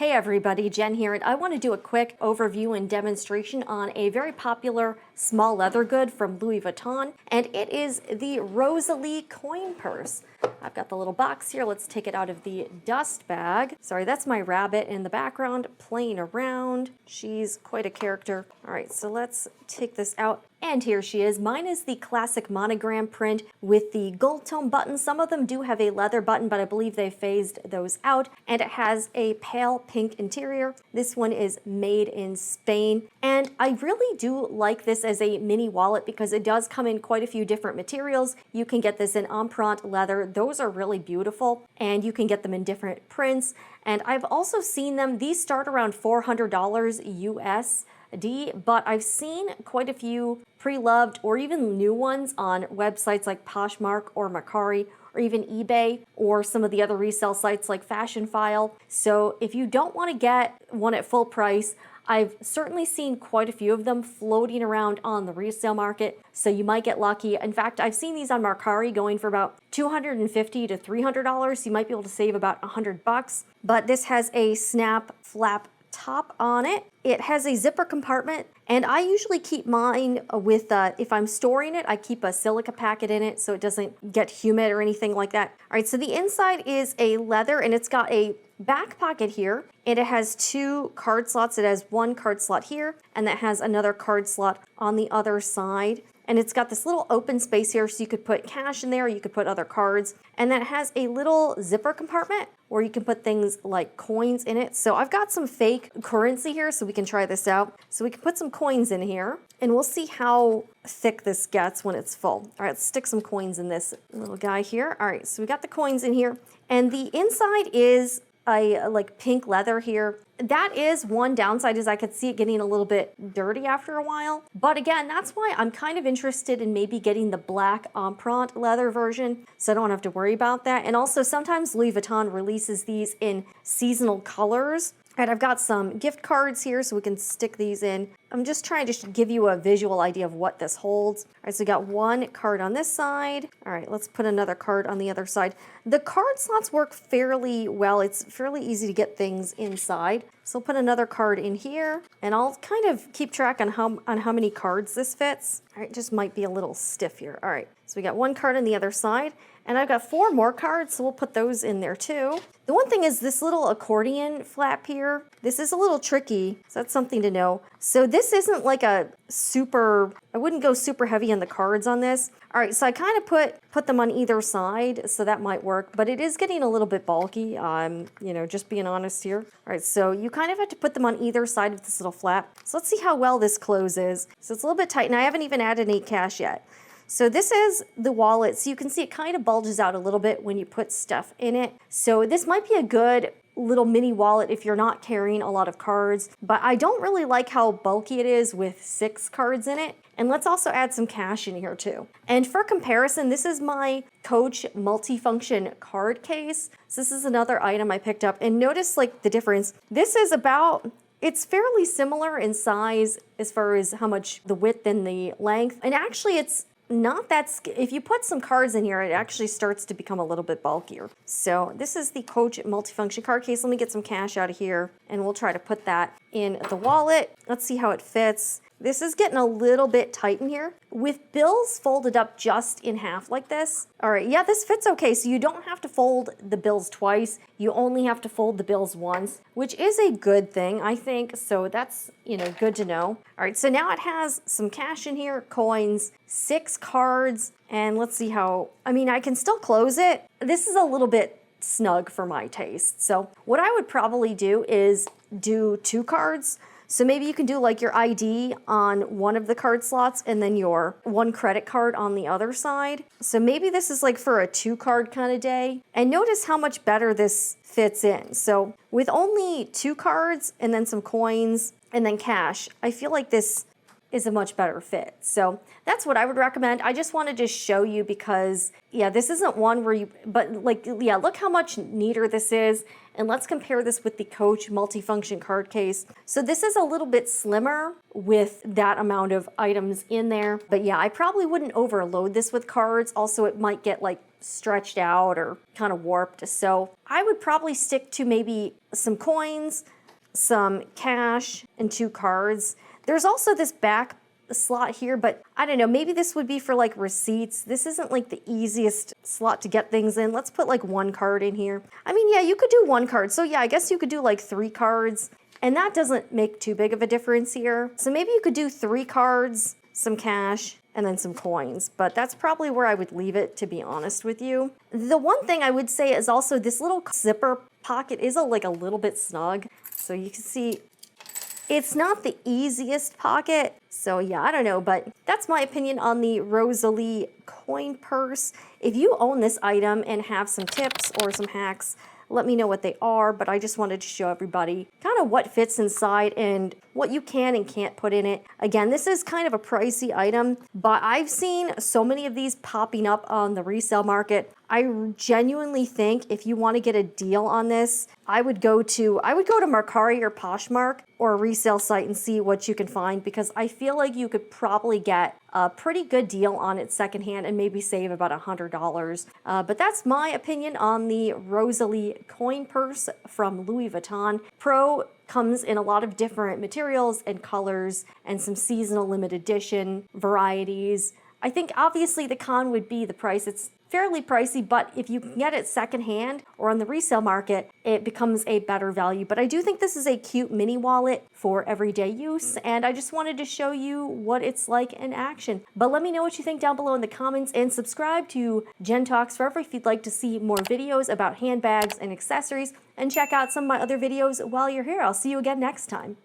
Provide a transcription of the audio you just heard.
Hey everybody, Jen here, and I want to do a quick overview and demonstration on a very popular small leather good from Louis Vuitton, and it is the Rosalie coin purse. I've got the little box here. Let's take it out of the dust bag. Sorry, that's my rabbit in the background playing around. She's quite a character. All right, so let's take this out. And here she is. Mine is the classic monogram print with the gold tone buttons. Some of them do have a leather button, but I believe they phased those out. And it has a pale pink interior. This one is made in Spain. And I really do like this as a mini wallet because it does come in quite a few different materials. You can get this in empreinte leather. Those are really beautiful. And you can get them in different prints. And I've also seen them. These start around $400 USD, but I've seen quite a few pre-loved or even new ones on websites like Poshmark or Mercari or even eBay or some of the other resale sites like Fashionphile. So if you don't want to get one at full price, I've certainly seen quite a few of them floating around on the resale market, so you might get lucky. In fact, I've seen these on Mercari going for about $250 to $300. You might be able to save about $100, but this has a snap flap top on it. It has a zipper compartment, and I usually keep mine with, if I'm storing it, I keep a silica packet in it so it doesn't get humid or anything like that. All right, so the inside is a leather, and it's got a back pocket here, and it has two card slots. It has one card slot here, and that has another card slot on the other side. And it's got this little open space here, so you could put cash in there, you could put other cards. And then it has a little zipper compartment where you can put things like coins in it. So I've got some fake currency here, so we can try this out. So we can put some coins in here, and we'll see how thick this gets when it's full. All right, let's stick some coins in this little guy here. All right, so we got the coins in here. And the inside is a like pink leather here. That is one downside, is I could see it getting a little bit dirty after a while. But again, that's why I'm kind of interested in maybe getting the black empreinte leather version, so I don't have to worry about that. And also sometimes Louis Vuitton releases these in seasonal colors. And I've got some gift cards here, so we can stick these in. I'm just trying to give you a visual idea of what this holds. All right, so we got one card on this side. All right, let's put another card on the other side. The card slots work fairly well. It's fairly easy to get things inside. So I'll put another card in here, and I'll kind of keep track on how many cards this fits. All right, just might be a little stiff here. All right, so we got one card on the other side, and I've got 4 more cards, so we'll put those in there too. The one thing is this little accordion flap here. This is a little tricky, so that's something to know. So this isn't like a super, I wouldn't go super heavy on the cards on this. All right, so I kind of put them on either side, so that might work, but it is getting a little bit bulky. You know, just being honest here. All right, so you kind of have to put them on either side of this little flap. So let's see how well this closes. So it's a little bit tight, and I haven't even added any cash yet. So this is the wallet. So you can see it kind of bulges out a little bit when you put stuff in it. So this might be a good little mini wallet if you're not carrying a lot of cards, but I don't really like how bulky it is with 6 cards in it. And let's also add some cash in here too. And for comparison, this is my Coach multifunction card case. So this is another item I picked up, and notice like the difference. This is about, it's fairly similar in size as far as how much the width and the length. And actually it's not that, if you put some cards in here, it actually starts to become a little bit bulkier. So this is the Coach multifunction card case. Let me get some cash out of here, and we'll try to put that in the wallet. Let's see how it fits. This is getting a little bit tight in here. With bills folded up just in half like this. All right, yeah, this fits okay. So you don't have to fold the bills twice. You only have to fold the bills once, which is a good thing, I think. So that's, you know, good to know. All right, so now it has some cash in here, coins, 6 cards, and let's see how, I mean, I can still close it. This is a little bit snug for my taste. So what I would probably do is do 2 cards. So maybe you can do like your ID on one of the card slots and then your 1 credit card on the other side. So maybe this is like for a 2 card kind of day. And notice how much better this fits in. So with only 2 cards and then some coins and then cash, I feel like this is a much better fit. So that's what I would recommend. I just wanted to show you because, yeah, this isn't one where you, but like, yeah, look how much neater this is. And let's compare this with the Coach multifunction card case. So this is a little bit slimmer with that amount of items in there. But yeah, I probably wouldn't overload this with cards. Also, it might get like stretched out or kind of warped. So I would probably stick to maybe some coins, some cash, and 2 cards. There's also this back slot here, but I don't know, maybe this would be for like receipts. This isn't like the easiest slot to get things in. Let's put like 1 card in here. I mean, yeah, you could do 1 card. So yeah, I guess you could do like 3 cards, and that doesn't make too big of a difference here. So maybe you could do 3 cards, some cash, and then some coins, but that's probably where I would leave it, to be honest with you. The one thing I would say is also this little zipper pocket is like a little bit snug. So you can see it's not the easiest pocket. So yeah, I don't know, but that's my opinion on the Rosalie coin purse. If you own this item and have some tips or some hacks, let me know what they are, but I just wanted to show everybody kind of what fits inside and what you can and can't put in it. Again, this is kind of a pricey item, but I've seen so many of these popping up on the resale market. I genuinely think if you want to get a deal on this, I would go to Mercari or Poshmark or a resale site and see what you can find, because I feel like you could probably get a pretty good deal on it secondhand and maybe save about $100. But that's my opinion on the Rosalie coin purse from Louis Vuitton. Pro comes in a lot of different materials and colors and some seasonal limited edition varieties. I think obviously the con would be the price. It's fairly pricey, but if you can get it secondhand or on the resale market, it becomes a better value. But I do think this is a cute mini wallet for everyday use, and I just wanted to show you what it's like in action. But let me know what you think down below in the comments, and subscribe to Jen Talks Forever if you'd like to see more videos about handbags and accessories, and check out some of my other videos while you're here. I'll see you again next time.